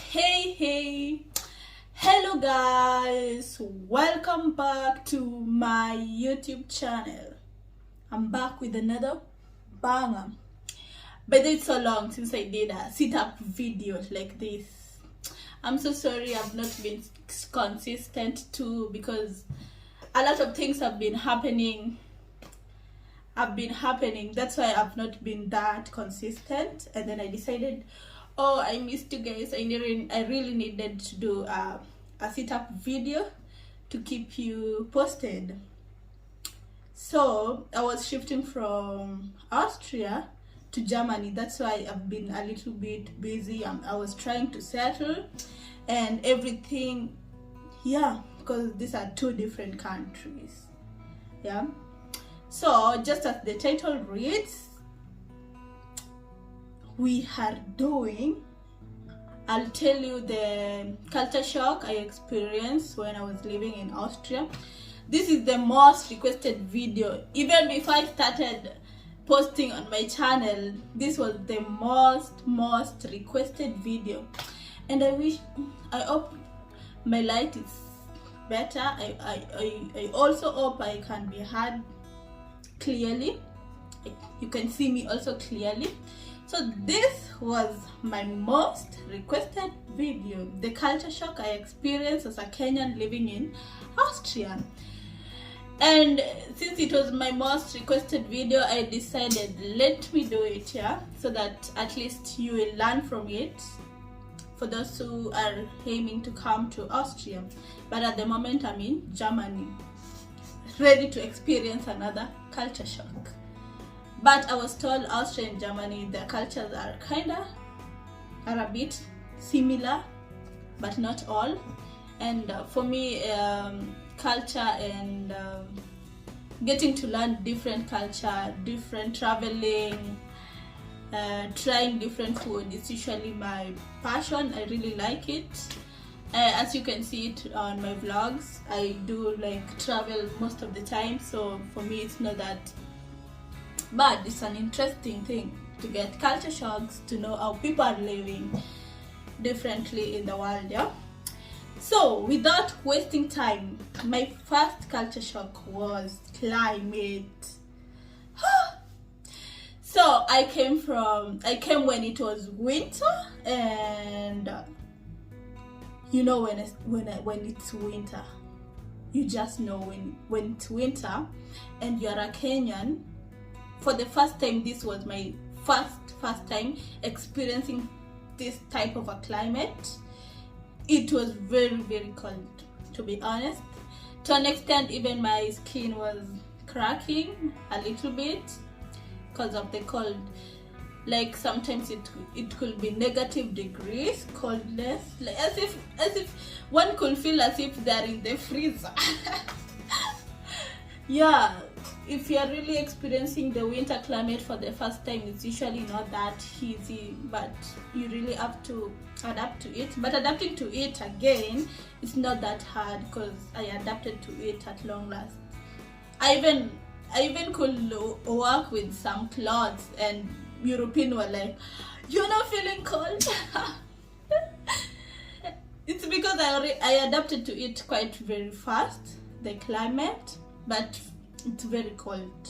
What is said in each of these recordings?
Hey, hello guys, welcome back to my YouTube channel. I'm back with another banger. But it's so long since I did a sit-up video like this. I'm so sorry I've not been consistent too, because a lot of things have been happening. That's why I've not been that consistent. And then I decided, oh, I missed you guys. I really needed to do a sit-up video to keep you posted. So I was shifting from Austria to Germany. That's why I've been a little bit busy. I was trying to settle and everything. Yeah, because these are two different countries. Yeah. So just as the title reads, I'll tell you the culture shock I experienced when I was living in Austria. This is the most requested video. Even before I started posting on my channel, this was the most requested video. And I hope my light is better. I also hope I can be heard clearly. You can see me also clearly. So this was my most requested video, the culture shock I experienced as a Kenyan living in Austria. And since it was my most requested video, I decided, let me do it, yeah, so that at least you will learn from it for those who are aiming to come to Austria. But at the moment I'm in Germany, ready to experience another culture shock. But I was told Austria and Germany, their cultures are a bit similar, but not all. And for me, culture and getting to learn different culture, different traveling, trying different food is usually my passion. I really like it. As you can see it on my vlogs, I do like travel most of the time, so for me it's not that bad. It's an interesting thing to get culture shocks, to know how people are living differently in the world, yeah. So without wasting time, my first culture shock was climate. So I came when it was winter, and you know, when it's winter, you just know when it's winter and you're a Kenyan. For the first time, this was my first time experiencing this type of a climate. It was very cold, to be honest. To an extent, even my skin was cracking a little bit because of the cold. Like sometimes it could be negative degrees coldness, like as if one could feel as if they're in the freezer. Yeah, if you're really experiencing the winter climate for the first time, it's usually not that easy, but you really have to adapt to it. But adapting to it again, it's not that hard, because I adapted to it at long last. I even could work with some clothes, and European were like, "You're not feeling cold?" It's because I adapted to it quite very fast, the climate, but it's very cold.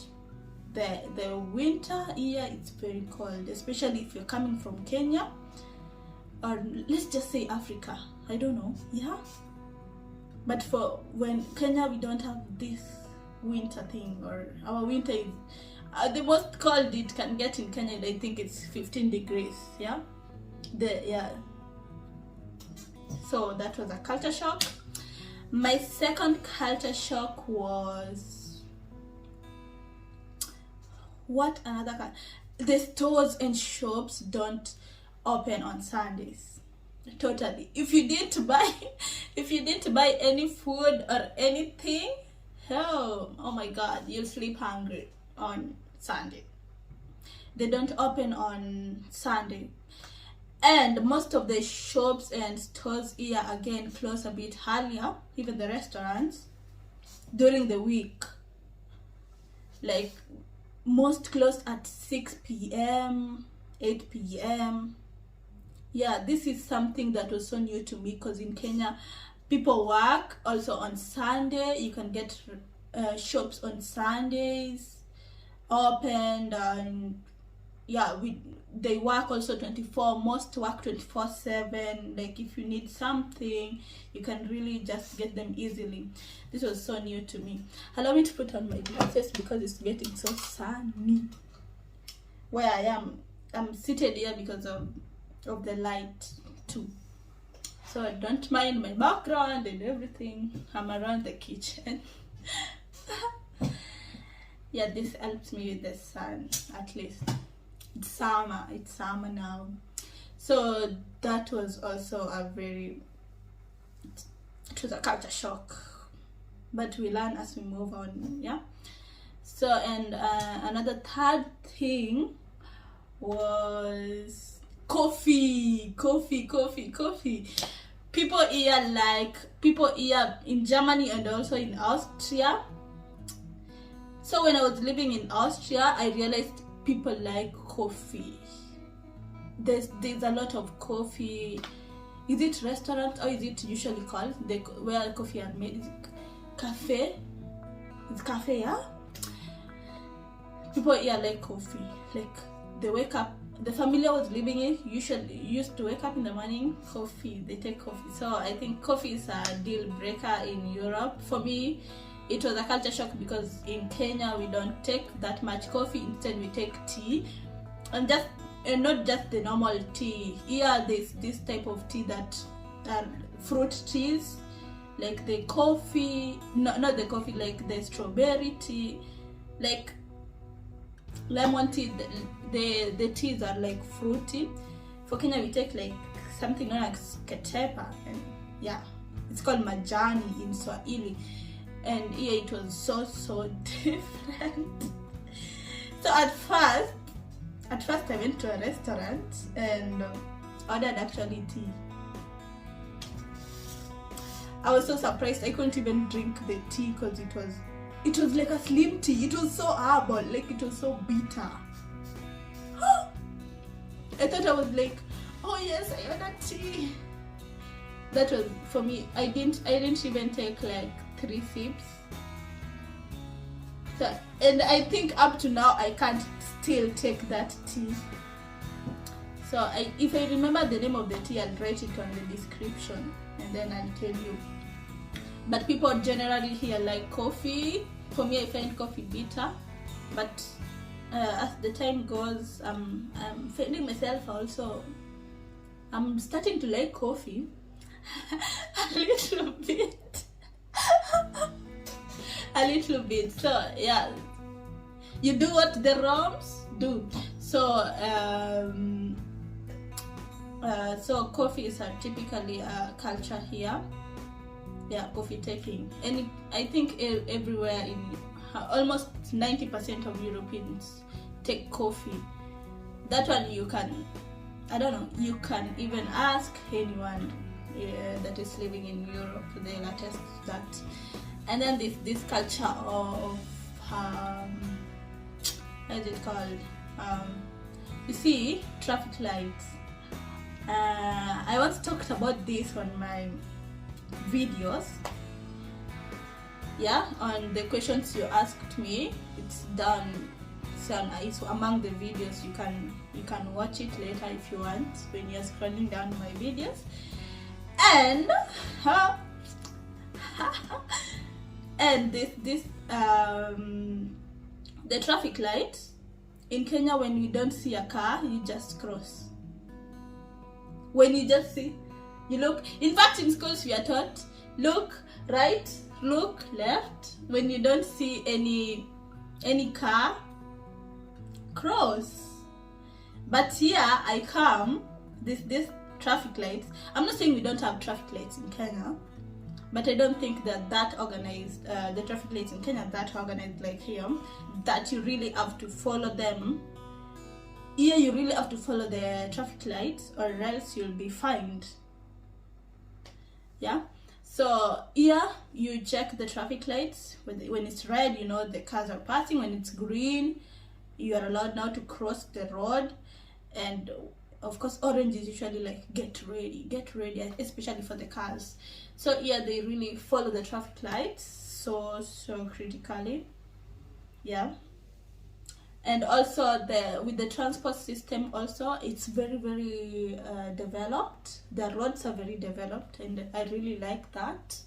The winter here, it's very cold, especially if you're coming from Kenya, or let's just say Africa. I don't know, yeah. But when Kenya, we don't have this winter thing, or our winter is the most cold it can get in Kenya, I think it's 15 degrees, yeah. So that was a culture shock. My second culture shock was the stores and shops don't open on Sundays. Totally. If you didn't buy any food or anything, oh my god, you'll sleep hungry on Sunday. They don't open on Sunday. And most of the shops and stores here again close a bit earlier, even the restaurants, during the week. Like most close at 6 p.m, 8 p.m. yeah, this is something that was so new to me, because in Kenya people work also on Sunday. You can get shops on Sundays opened, and yeah, they work also 24, most work 24/7. Like if you need something, you can really just get them easily. This was so new to me. Allow me to put on my glasses because it's getting so sunny where I am. I'm seated here because of the light too, so don't mind my background and everything. I'm around the kitchen. Yeah, this helps me with the sun. At least it's summer now. So that was also it was a culture shock, but we learn as we move on. Yeah. So, and another third thing was coffee. People here in Germany and also in Austria. So when I was living in Austria, I realized people like coffee. There's a lot of coffee. Is it restaurant, or is it usually called where coffee are made? Is it cafe? It's cafe, yeah? People here like coffee. Like they wake up, the family I was living in usually used to wake up in the morning, coffee, they take coffee. So I think coffee is a deal breaker in Europe. For me, it was a culture shock because in Kenya we don't take that much coffee. Instead we take tea, and not just the normal tea. Here there's this type of tea that are fruit teas, like the coffee, not the coffee, like the strawberry tea, like lemon tea. The teas are like fruity. For Kenya we take like something known as ketepa, and yeah, it's called majani in Swahili. And here it was so different. So at first I went to a restaurant and ordered actually tea. I was so surprised I couldn't even drink the tea because it was like a slim tea. It was so herbal, like it was so bitter. I thought I was like, oh yes, I ordered tea. That was, for me, I didn't even take like 3 sips. So, and I think up to now I can't still take that tea. So if I remember the name of the tea, I'll write it on the description and then I'll tell you. But people generally here like coffee. For me, I find coffee bitter, but as the time goes, I'm finding myself also, I'm starting to like coffee a little bit. A little bit. So yeah, you do what the Roms do. So so coffee is typically a culture here. Yeah, coffee taking. And I think everywhere in almost 90% of Europeans take coffee. That one you can, I don't know, you can even ask anyone that is living in Europe, they'll attest to that. And then this culture of how is it called? You see, traffic lights. I once talked about this on my videos. Yeah, on the questions you asked me. It's done. It's among the videos. You can watch it later if you want when you're scrolling down my videos. And and the traffic light in Kenya, when you don't see a car, you just cross. When you just see, you look. In fact, in schools we are taught, look right, look left. When you don't see any car, cross. But here I come, this traffic lights. I'm not saying we don't have traffic lights in Kenya, but I don't think that organized, the traffic lights in Kenya that organized like here, that you really have to follow them. Here you really have to follow the traffic lights or else you'll be fined. Yeah, so here you check the traffic lights. When it's red, you know the cars are passing. When it's green, you are allowed now to cross the road. And of course orange is usually like get ready, especially for the cars. So yeah, they really follow the traffic lights so critically. Yeah. And also with the transport system also, it's very developed. The roads are very developed, and I really like that.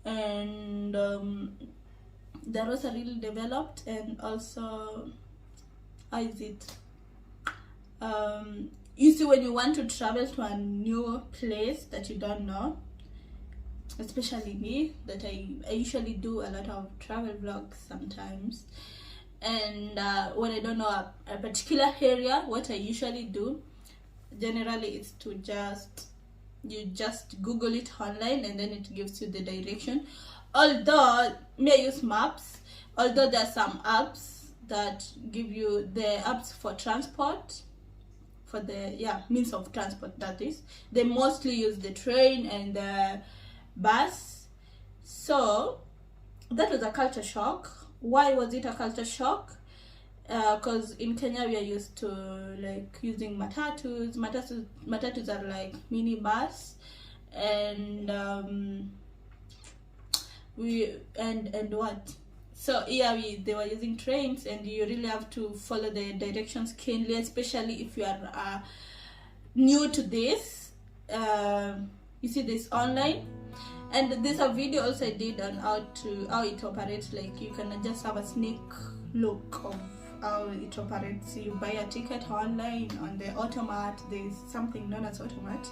And the roads are really developed. And also, how is it, you see, when you want to travel to a new place that you don't know, especially me, that I usually do a lot of travel vlogs sometimes, and when I don't know a particular area, what I usually do generally is to just Google it online, and then it gives you the direction. Although may I use maps, although there are some apps that give you the apps for transport, for the means of transport, that is, they mostly use the train and the bus. So that was a culture shock. Why was it a culture shock? Because in Kenya we are used to like using matatus. Matatus are like mini bus, and what? So yeah, they were using trains, and you really have to follow the directions keenly, especially if you are new to this. You see this online. And there's a video also I did on how it operates. Like, you can just have a sneak look of how it operates. You buy a ticket online on the automat. There's something known as automat.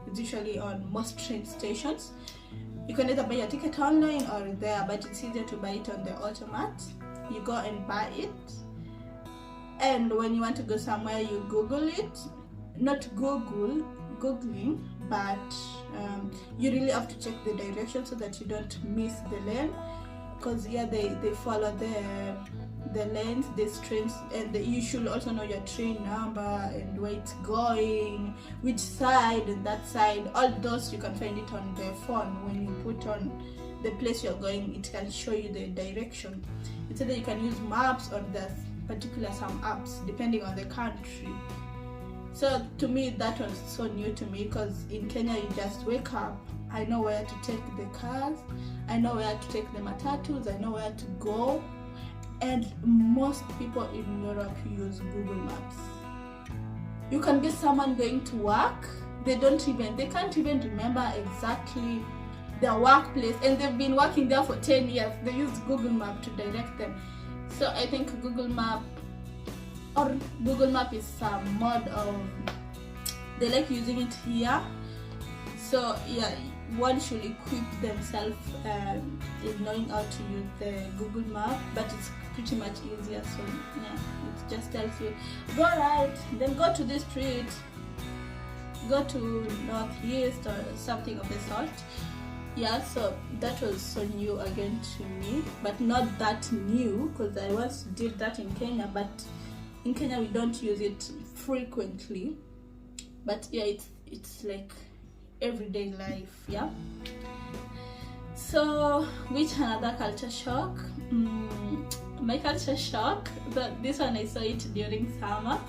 It's usually on most train stations. You can either buy a ticket online or there, but it's easier to buy it on the automat. You go and buy it, and when you want to go somewhere, you Google it. Not Googling, but you really have to check the direction so that you don't miss the lane, because yeah, they follow the lanes, these trains, and you should also know your train number and where it's going, which side and that side. All those you can find it on the phone. When you put on the place you're going, it can show you the direction. It's either you can use maps or there's particular some apps depending on the country. So to me, that was so new to me, because in Kenya you just wake up. I know where to take the cars, I know where to take the matatus, I know where to go. And most people in Europe use Google Maps. You can get someone going to work, they can't even remember exactly their workplace, and they've been working there for 10 years. They use Google Map to direct them. So I think Google Map is a mod of, they like using it here. So yeah, one should equip themselves in knowing how to use the Google Map, but it's pretty much easier. So yeah, it just tells you, go right, then go to this street, go to northeast or something of the sort. Yeah, so that was so new again to me, but not that new, because I once did that in Kenya, but in Kenya we don't use it frequently. But yeah, it's like everyday life. Yeah. So which another culture shock? My culture shock, this one I saw it during summer.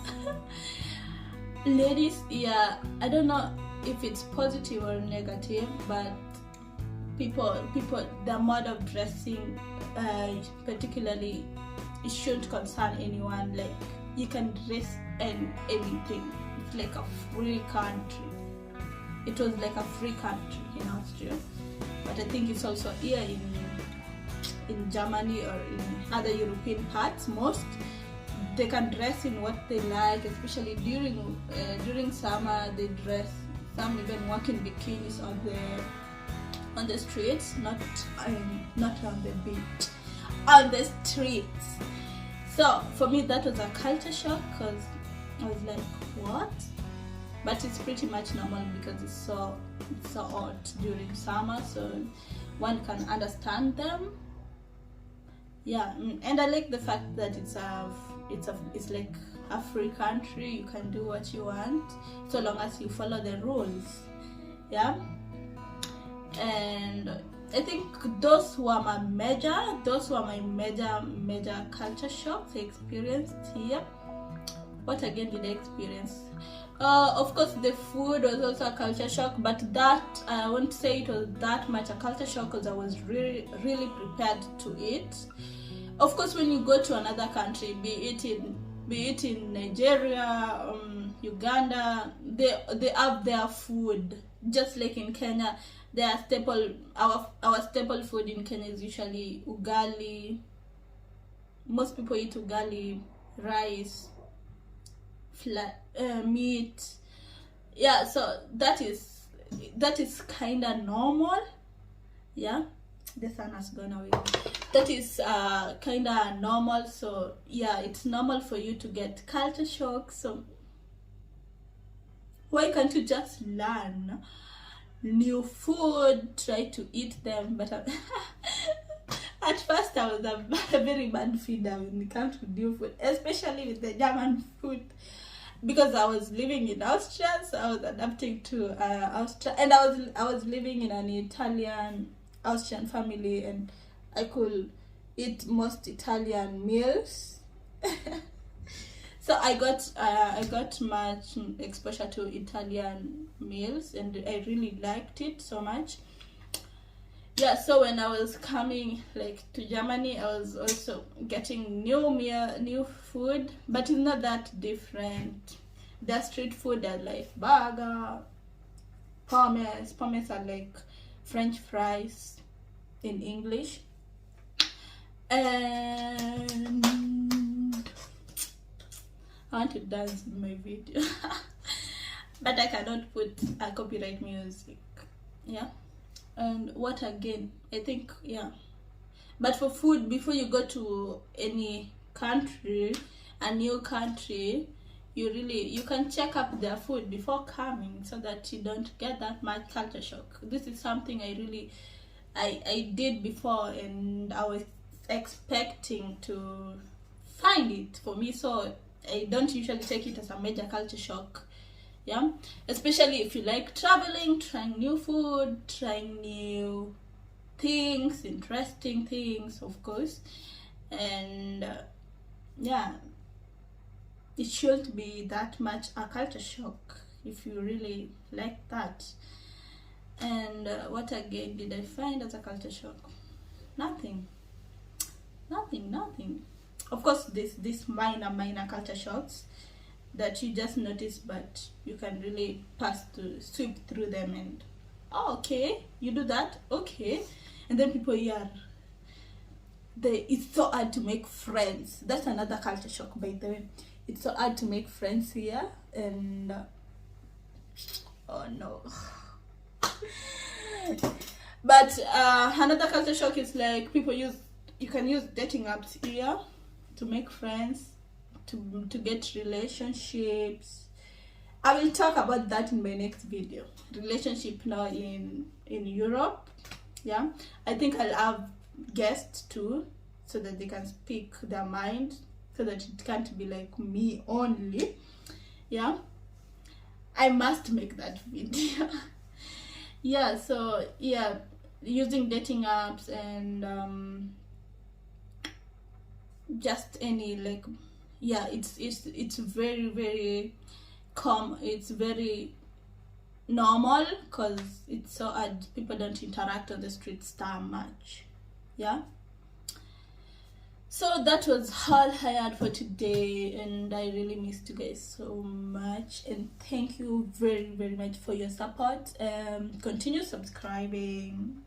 Ladies, yeah, I don't know if it's positive or negative, but people, their mode of dressing, particularly, it shouldn't concern anyone. Like, you can dress and anything. It's like a free country. It was like a free country in Austria, but I think it's also here in Germany or in other European parts. Most they can dress in what they like, especially during summer. They dress, some even walk in bikinis on the streets, not on the beach, on the streets. So for me that was a culture shock, because I was like, what? But it's pretty much normal because it's so hot during summer, so one can understand them. Yeah, and I like the fact that it's like a free country. You can do what you want so long as you follow the rules. Yeah. And I think those were my major culture shocks I experienced here. What again did I experience? Of course, the food was also a culture shock, but that I won't say it was that much a culture shock because I was really prepared to eat. Of course, when you go to another country, be it in Nigeria, Uganda, they have their food. Just like in Kenya, our staple food in Kenya is usually ugali. Most people eat ugali, rice, meat. Yeah, so that is kind of normal. Yeah, the sun has gone away. That is kind of normal. So yeah, it's normal for you to get culture shock. So why can't you just learn new food, try to eat them? But at first I was a very bad feeder when it comes to new food, especially with the German food, because I was living in Austria, so I was adapting to Austria, and I was living in an Italian Austrian family, and I could eat most Italian meals. So I got much exposure to Italian meals, and I really liked it so much. Yeah, so when I was coming like to Germany, I was also getting new food, but it's not that different. The street food are like burger, pommes. Pommes are like French fries in English. And I want to dance in my video, but I cannot put a copyright music. Yeah. And what again? I think, yeah. But for food, before you go to any country, a new country, you can check up their food before coming, so that you don't get that much culture shock. This is something I did before, and I was expecting to find it for me, so I don't usually take it as a major culture shock. Yeah, especially if you like traveling, trying new food, trying new things, interesting things, of course. And yeah, it shouldn't be that much a culture shock if you really like that. And what again did I find as a culture shock? Nothing. Of course, this minor culture shocks that you just notice, but you can really sweep through them, and okay, you do that, okay. And then people here, it's so hard to make friends. That's another culture shock, by the way. It's so hard to make friends here, and oh no. But another culture shock is like you can use dating apps here to make friends, to get relationships. I will talk about that in my next video. Relationship now in Europe. Yeah, I think I'll have guests too, so that they can speak their mind, so that it can't be like me only. Yeah, I must make that video. Yeah, so yeah, using dating apps and just any, like, yeah, it's very it's very normal, because it's so hard. People don't interact on the streets that much. Yeah, so that was all I had for today, and I really missed you guys so much, and thank you very much for your support. Continue subscribing,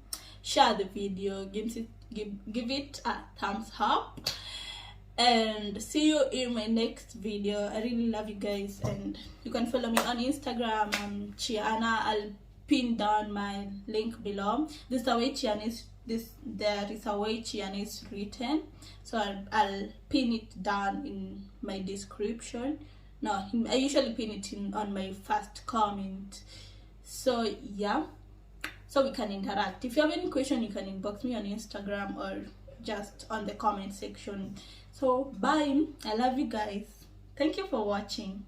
share the video, give it a thumbs up, and see you in my next video. I really love you guys, and you can follow me on Instagram. I'm Chiana. I'll pin down my link below. This is the way Chiana is. There is a way Chiana is written, so I'll pin it down in my description. No, I usually pin it on my first comment. So yeah, so we can interact. If you have any question, you can inbox me on Instagram or just on the comment section. So bye, I love you guys, thank you for watching.